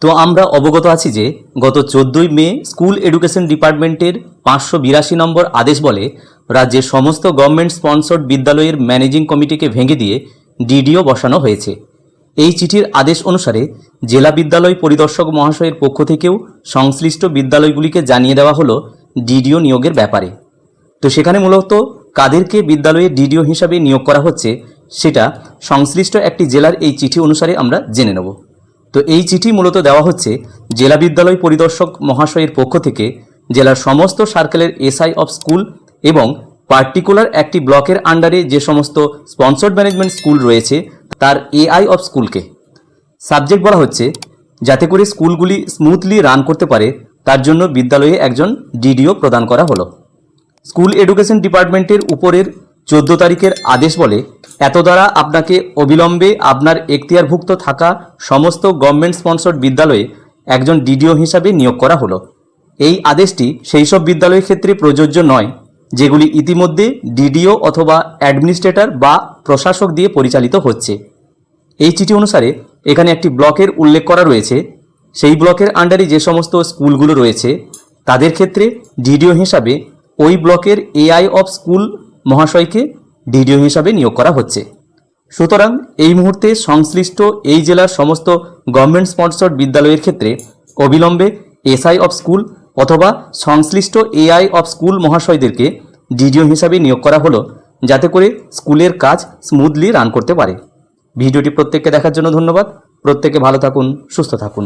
তো আমরা অবগত আছি যে গত 14ই মে স্কুল এডুকেশন ডিপার্টমেন্টের 582 নম্বর আদেশ বলে রাজ্যের সমস্ত গভর্নমেন্ট স্পন্সর্ড বিদ্যালয়ের ম্যানেজিং কমিটিকে ভেঙে দিয়ে ডিডিও বসানো হয়েছে। এই চিঠির আদেশ অনুসারে জেলা বিদ্যালয় পরিদর্শক মহাশয়ের পক্ষ থেকেও সংশ্লিষ্ট বিদ্যালয়গুলিকে জানিয়ে দেওয়া হলো ডিডিও নিয়োগের ব্যাপারে। তো সেখানে মূলত কাদেরকে বিদ্যালয়ে ডিডিও হিসাবে নিয়োগ করা হচ্ছে সেটা সংশ্লিষ্ট একটি জেলার এই চিঠি অনুসারে আমরা জেনে নেব। তো এই চিঠি মূলত দেওয়া হচ্ছে জেলা বিদ্যালয় পরিদর্শক মহাশয়ের পক্ষ থেকে জেলার সমস্ত সার্কেলের এসআই অফ স্কুল এবং পার্টিকুলার একটি ব্লকের আন্ডারে যে সমস্ত স্পন্সর্ড ম্যানেজমেন্ট স্কুল রয়েছে তার এআই অফ স্কুলকে। সাবজেক্ট বলা হচ্ছে যাতে করে স্কুলগুলি স্মুথলি রান করতে পারে তার জন্য বিদ্যালয়ে একজন ডিডিও প্রদান করা হলো। স্কুল এডুকেশন ডিপার্টমেন্টের উপরের 14 তারিখের আদেশ বলে এত দ্বারা আপনাকে অবিলম্বে আপনার এখতিয়ারভুক্ত থাকা সমস্ত গভর্নমেন্ট স্পন্সর্ড বিদ্যালয়ে একজন ডিডিও হিসাবে নিয়োগ করা হলো। এই আদেশটি সেই সব বিদ্যালয়ের ক্ষেত্রে প্রযোজ্য নয় যেগুলি ইতিমধ্যে ডিডিও অথবা অ্যাডমিনিস্ট্রেটর বা প্রশাসক দিয়ে পরিচালিত হচ্ছে। এই চিঠি অনুসারে এখানে একটি ব্লকের উল্লেখ করা রয়েছে। সেই ব্লকের আন্ডারে যে সমস্ত স্কুলগুলো রয়েছে তাদের ক্ষেত্রে ডিডিও হিসাবে ওই ব্লকের এআই অফ স্কুল মহাশয়কে ডিডিও হিসাবে নিয়োগ করা হচ্ছে। সুতরাং এই মুহূর্তে সংশ্লিষ্ট এই জেলার সমস্ত গভর্নমেন্ট স্পন্সর্ড বিদ্যালয়ের ক্ষেত্রে অবিলম্বে এসআই অফ স্কুল অথবা সংশ্লিষ্ট এআই অফ স্কুল মহাশয়দেরকে ডিডিও হিসাবে নিয়োগ করা হলো যাতে করে স্কুলের কাজ স্মুথলি রান করতে পারে। ভিডিওটি প্রত্যেককে দেখার জন্য ধন্যবাদ। প্রত্যেকে ভালো থাকুন, সুস্থ থাকুন।